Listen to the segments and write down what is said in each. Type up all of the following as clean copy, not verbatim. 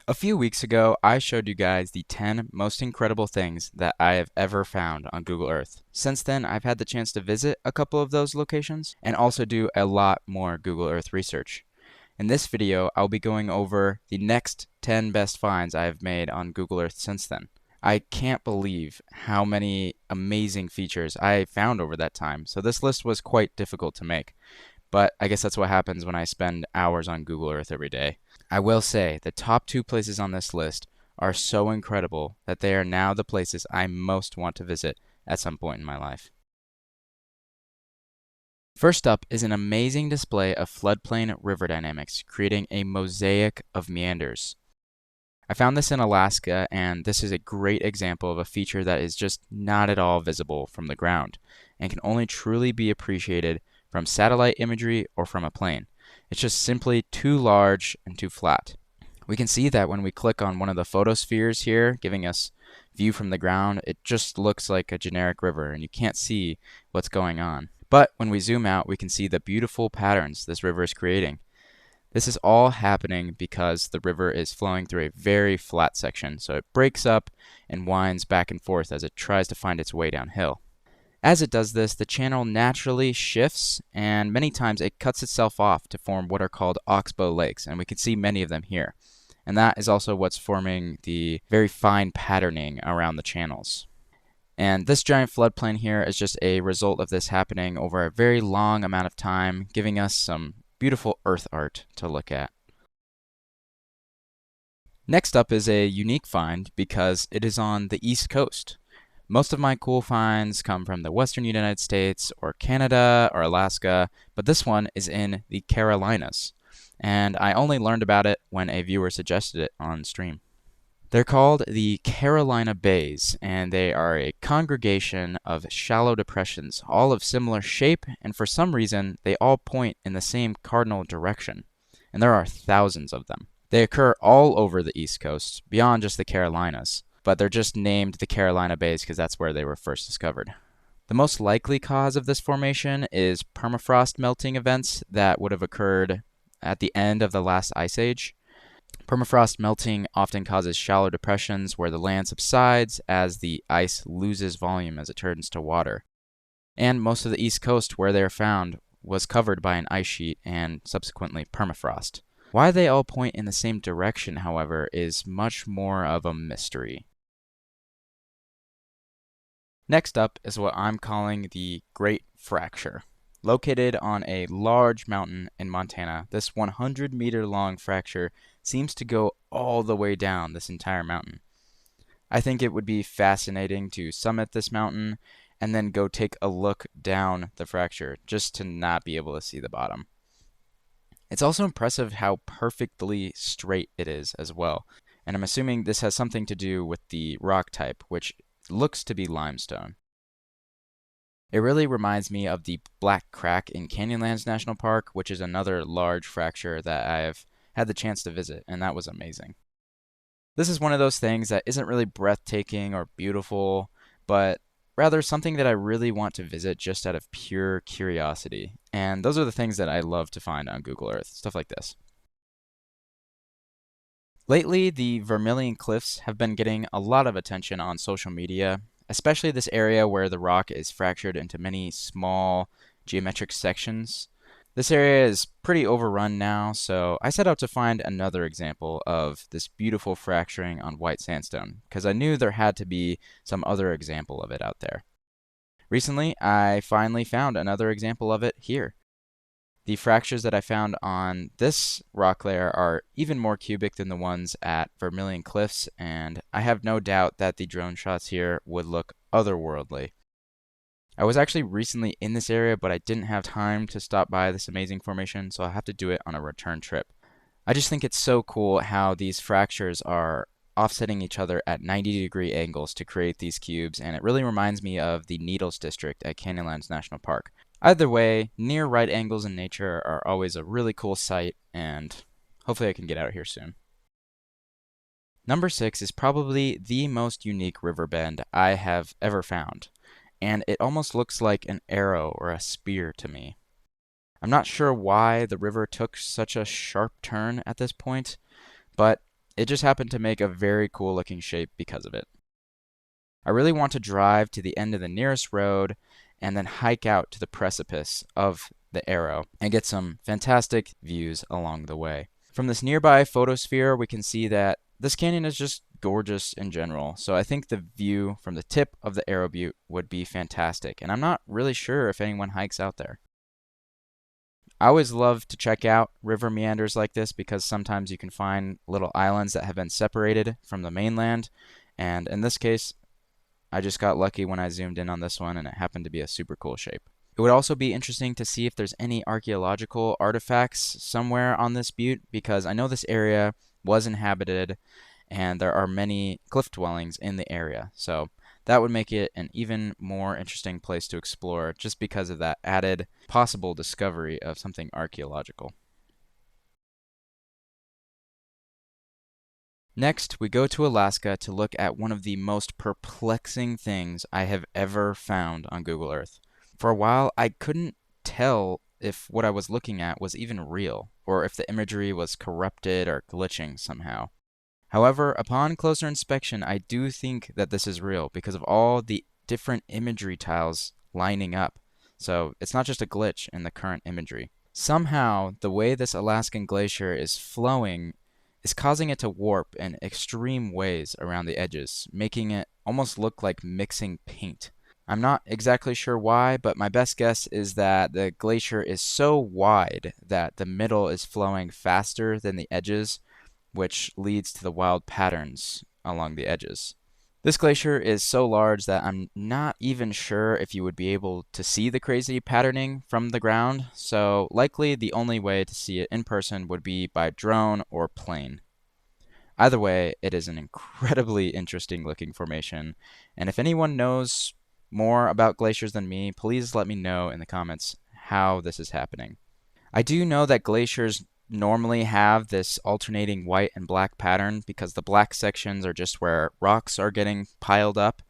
A few weeks ago, I showed you guys the 10 most incredible things that I have ever found on Google Earth. Since then, I've had the chance to visit a couple of those locations and also do a lot more Google Earth research. In this video, I'll be going over the next 10 best finds I have made on Google Earth since then. I can't believe how many amazing features I found over that time, so this list was quite difficult to make. But I guess that's what happens when I spend hours on Google Earth every day. I will say the top 2 places on this list are so incredible that they are now the places I most want to visit at some point in my life. First up is an amazing display of floodplain river dynamics, creating a mosaic of meanders. I found this in Alaska, and this is a great example of a feature that is just not at all visible from the ground and can only truly be appreciated from satellite imagery or from a plane. It's just simply too large and too flat. We can see that when we click on one of the photospheres here, giving us view from the ground, it just looks like a generic river and you can't see what's going on. But when we zoom out, we can see the beautiful patterns this river is creating. This is all happening because the river is flowing through a very flat section, so it breaks up and winds back and forth as it tries to find its way downhill. As it does this, the channel naturally shifts, and many times it cuts itself off to form what are called oxbow lakes, and we can see many of them here. And that is also what's forming the very fine patterning around the channels. And this giant floodplain here is just a result of this happening over a very long amount of time, giving us some beautiful earth art to look at. Next up is a unique find because it is on the East Coast. Most of my cool finds come from the western United States or Canada or Alaska, but this one is in the Carolinas, and I only learned about it when a viewer suggested it on stream. They're called the Carolina Bays, and they are a congregation of shallow depressions, all of similar shape, and for some reason, they all point in the same cardinal direction, and there are thousands of them. They occur all over the East Coast, beyond just the Carolinas, but they're just named the Carolina Bays because that's where they were first discovered. The most likely cause of this formation is permafrost melting events that would have occurred at the end of the last ice age. Permafrost melting often causes shallow depressions where the land subsides as the ice loses volume as it turns to water. And most of the East Coast where they are found was covered by an ice sheet and subsequently permafrost. Why they all point in the same direction, however, is much more of a mystery. Next up is what I'm calling the Great Fracture. Located on a large mountain in Montana, this 100-meter long fracture seems to go all the way down this entire mountain. I think it would be fascinating to summit this mountain and then go take a look down the fracture just to not be able to see the bottom. It's also impressive how perfectly straight it is as well, and I'm assuming this has something to do with the rock type, which looks to be limestone. It really reminds me of the Black Crack in Canyonlands National Park, which is another large fracture that I have had the chance to visit, and that was amazing. This is one of those things that isn't really breathtaking or beautiful, but rather something that I really want to visit just out of pure curiosity. And those are the things that I love to find on Google Earth, stuff like this. Lately, the Vermilion Cliffs have been getting a lot of attention on social media, especially this area where the rock is fractured into many small geometric sections. This area is pretty overrun now, so I set out to find another example of this beautiful fracturing on white sandstone, because I knew there had to be some other example of it out there. Recently, I finally found another example of it here. The fractures that I found on this rock layer are even more cubic than the ones at Vermilion Cliffs, and I have no doubt that the drone shots here would look otherworldly. I was actually recently in this area, but I didn't have time to stop by this amazing formation, so I'll have to do it on a return trip. I just think it's so cool how these fractures are offsetting each other at 90-degree angles to create these cubes, and it really reminds me of the Needles District at Canyonlands National Park. Either way, near right angles in nature are always a really cool sight, and hopefully I can get out of here soon. Number 6 is probably the most unique river bend I have ever found, and it almost looks like an arrow or a spear to me. I'm not sure why the river took such a sharp turn at this point, but it just happened to make a very cool looking shape because of it. I really want to drive to the end of the nearest road and then hike out to the precipice of the arrow and get some fantastic views along the way. From this nearby photosphere, we can see that this canyon is just gorgeous in general. So I think the view from the tip of the Arrow Butte would be fantastic. And I'm not really sure if anyone hikes out there. I always love to check out river meanders like this because sometimes you can find little islands that have been separated from the mainland. And in this case, I just got lucky when I zoomed in on this one and it happened to be a super cool shape. It would also be interesting to see if there's any archaeological artifacts somewhere on this butte because I know this area was inhabited and there are many cliff dwellings in the area. So that would make it an even more interesting place to explore just because of that added possible discovery of something archaeological. Next, we go to Alaska to look at one of the most perplexing things I have ever found on Google Earth. For a while, I couldn't tell if what I was looking at was even real, or if the imagery was corrupted or glitching somehow. However, upon closer inspection, I do think that this is real because of all the different imagery tiles lining up. So it's not just a glitch in the current imagery. Somehow, the way this Alaskan glacier is flowing is causing it to warp in extreme ways around the edges, making it almost look like mixing paint. I'm not exactly sure why, but my best guess is that the glacier is so wide that the middle is flowing faster than the edges, which leads to the wild patterns along the edges. This glacier is so large that I'm not even sure if you would be able to see the crazy patterning from the ground, so likely the only way to see it in person would be by drone or plane. Either way, it is an incredibly interesting looking formation, and if anyone knows more about glaciers than me, please let me know in the comments how this is happening. I do know that glaciers normally have this alternating white and black pattern because the black sections are just where rocks are getting piled up.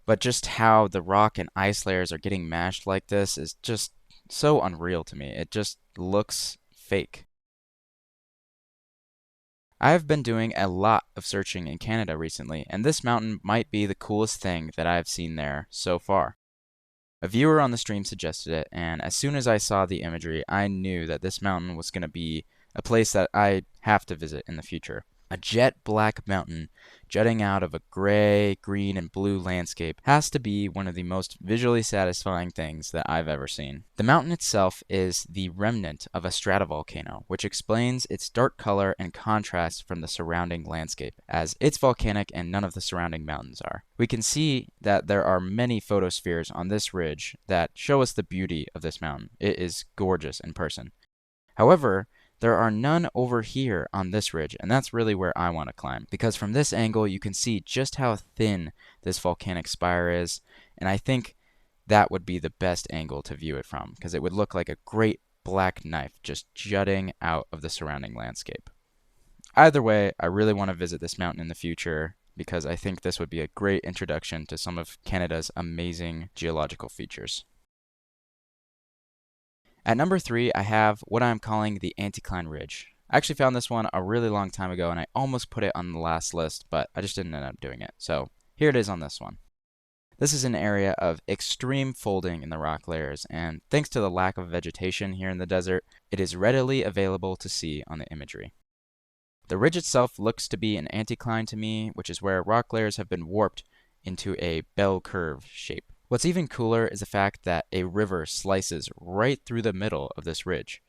But just how the rock and ice layers are getting mashed like this is just so unreal to me. It just looks fake. I have been doing a lot of searching in Canada recently, and this mountain might be the coolest thing that I have seen there so far. A viewer on the stream suggested it, and as soon as I saw the imagery, I knew that this mountain was going to be a place that I have to visit in the future. A jet black mountain jutting out of a gray, green, and blue landscape has to be one of the most visually satisfying things that I've ever seen. The mountain itself is the remnant of a stratovolcano, which explains its dark color and contrast from the surrounding landscape, as it's volcanic and none of the surrounding mountains are. We can see that there are many photospheres on this ridge that show us the beauty of this mountain. It is gorgeous in person. However, there are none over here on this ridge, and that's really where I want to climb, because from this angle you can see just how thin this volcanic spire is, and I think that would be the best angle to view it from, because it would look like a great black knife just jutting out of the surrounding landscape. Either way, I really want to visit this mountain in the future, because I think this would be a great introduction to some of Canada's amazing geological features. At number 3, I have what I'm calling the Anticline Ridge. I actually found this one a really long time ago, and I almost put it on the last list, but I just didn't end up doing it. So here it is on this one. This is an area of extreme folding in the rock layers, and thanks to the lack of vegetation here in the desert, it is readily available to see on the imagery. The ridge itself looks to be an anticline to me, which is where rock layers have been warped into a bell curve shape. What's even cooler is the fact that a river slices right through the middle of this ridge.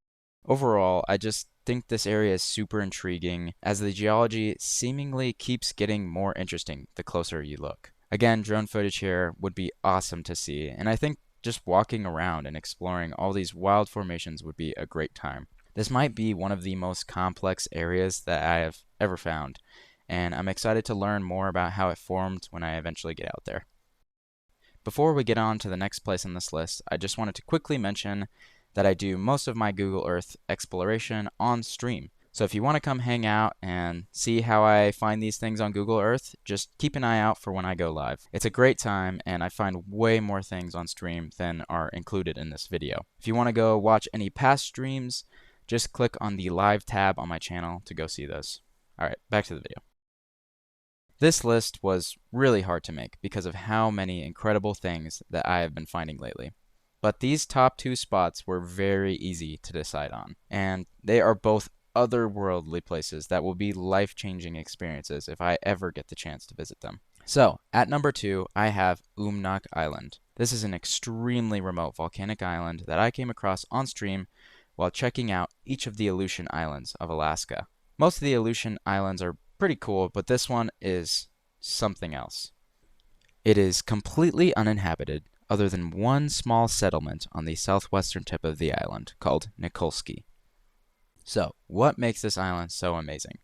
Overall, I just think this area is super intriguing, as the geology seemingly keeps getting more interesting the closer you look. Again, drone footage here would be awesome to see, and I think just walking around and exploring all these wild formations would be a great time. This might be one of the most complex areas that I have ever found, and I'm excited to learn more about how it formed when I eventually get out there. Before we get on to the next place on this list, I just wanted to quickly mention that I do most of my Google Earth exploration on stream. So if you want to come hang out and see how I find these things on Google Earth, just keep an eye out for when I go live. It's a great time, and I find way more things on stream than are included in this video. If you want to go watch any past streams, just click on the live tab on my channel to go see those. Alright, back to the video. This list was really hard to make because of how many incredible things that I have been finding lately. But these top two spots were very easy to decide on, and they are both otherworldly places that will be life-changing experiences if I ever get the chance to visit them. So, at number 2, I have Umnak Island. This is an extremely remote volcanic island that I came across on stream while checking out each of the Aleutian Islands of Alaska. Most of the Aleutian Islands are pretty cool, but this one is something else. It is completely uninhabited, other than one small settlement on the southwestern tip of the island called Nikolski. So, what makes this island so amazing?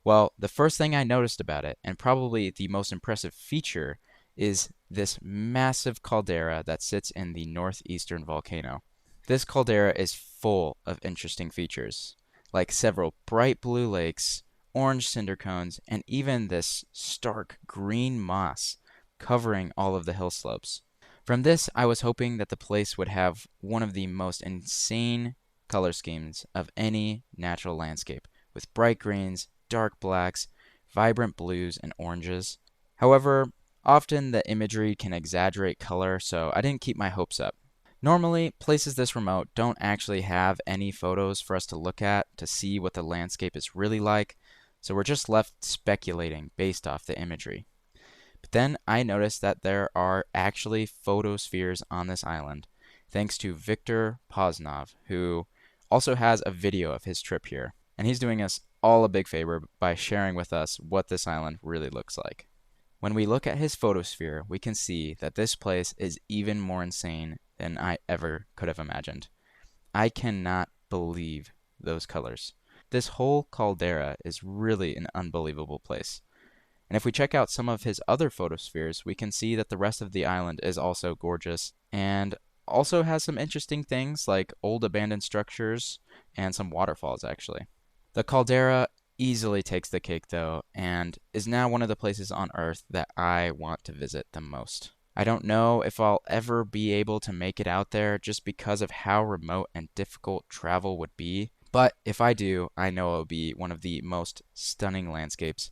Well, the first thing I noticed about it, and probably the most impressive feature, is this massive caldera that sits in the northeastern volcano. This caldera is full of interesting features, like several bright blue lakes, orange cinder cones, and even this stark green moss covering all of the hill slopes. From this, I was hoping that the place would have one of the most insane color schemes of any natural landscape, with bright greens, dark blacks, vibrant blues, and oranges. However, often the imagery can exaggerate color, so I didn't keep my hopes up. Normally, places this remote don't actually have any photos for us to look at to see what the landscape is really like, so we're just left speculating based off the imagery. But then I noticed that there are actually photospheres on this island, thanks to Viktor Poznov, who also has a video of his trip here. And he's doing us all a big favor by sharing with us what this island really looks like. When we look at his photosphere, we can see that this place is even more insane than I ever could have imagined. I cannot believe those colors. This whole caldera is really an unbelievable place. And if we check out some of his other photospheres, we can see that the rest of the island is also gorgeous and also has some interesting things like old abandoned structures and some waterfalls actually. The caldera easily takes the cake though, and is now one of the places on Earth that I want to visit the most. I don't know if I'll ever be able to make it out there just because of how remote and difficult travel would be, but if I do, I know it'll be one of the most stunning landscapes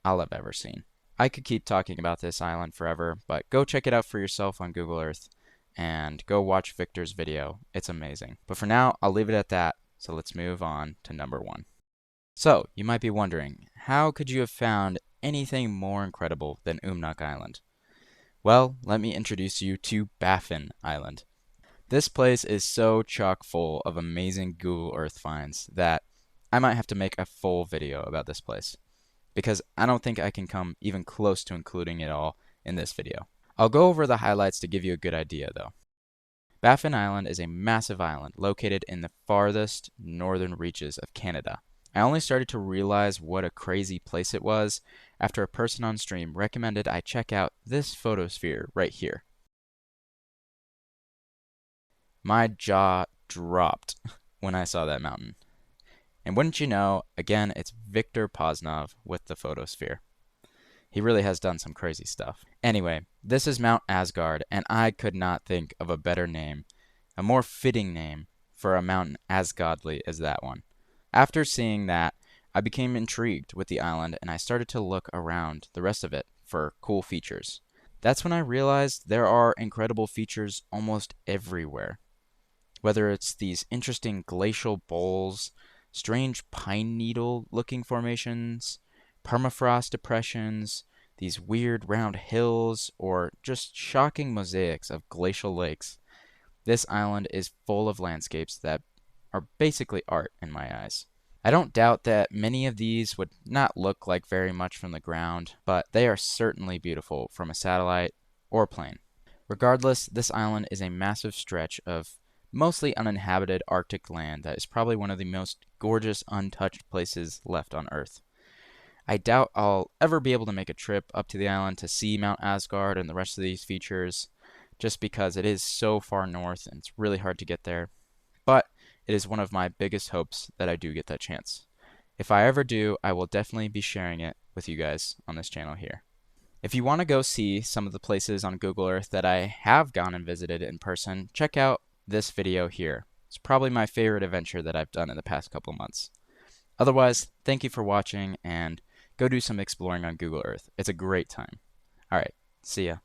I'll have ever seen. I could keep talking about this island forever, but go check it out for yourself on Google Earth and go watch Victor's video. It's amazing. But for now, I'll leave it at that, so let's move on to number 1. So, you might be wondering, how could you have found anything more incredible than Umnak Island? Well, let me introduce you to Baffin Island. This place is so chock full of amazing Google Earth finds that I might have to make a full video about this place, because I don't think I can come even close to including it all in this video. I'll go over the highlights to give you a good idea though. Baffin Island is a massive island located in the farthest northern reaches of Canada. I only started to realize what a crazy place it was after a person on stream recommended I check out this photosphere right here. My jaw dropped when I saw that mountain. And wouldn't you know, again, it's Viktor Poznov with the photosphere. He really has done some crazy stuff. Anyway, this is Mount Asgard, and I could not think of a better name, a more fitting name for a mountain as godly as that one. After seeing that, I became intrigued with the island and I started to look around the rest of it for cool features. That's when I realized there are incredible features almost everywhere. Whether it's these interesting glacial bowls, strange pine needle looking formations, permafrost depressions, these weird round hills, or just shocking mosaics of glacial lakes, this island is full of landscapes that are basically art in my eyes. I don't doubt that many of these would not look like very much from the ground, but they are certainly beautiful from a satellite or plane. Regardless, this island is a massive stretch of mostly uninhabited Arctic land that is probably one of the most gorgeous untouched places left on Earth. I doubt I'll ever be able to make a trip up to the island to see Mount Asgard and the rest of these features, just because it is so far north and it's really hard to get there. But it is one of my biggest hopes that I do get that chance. If I ever do, I will definitely be sharing it with you guys on this channel here. If you want to go see some of the places on Google Earth that I have gone and visited in person, check out this video here. It's probably my favorite adventure that I've done in the past couple months. Otherwise, thank you for watching and go do some exploring on Google Earth. It's a great time. All right, see ya.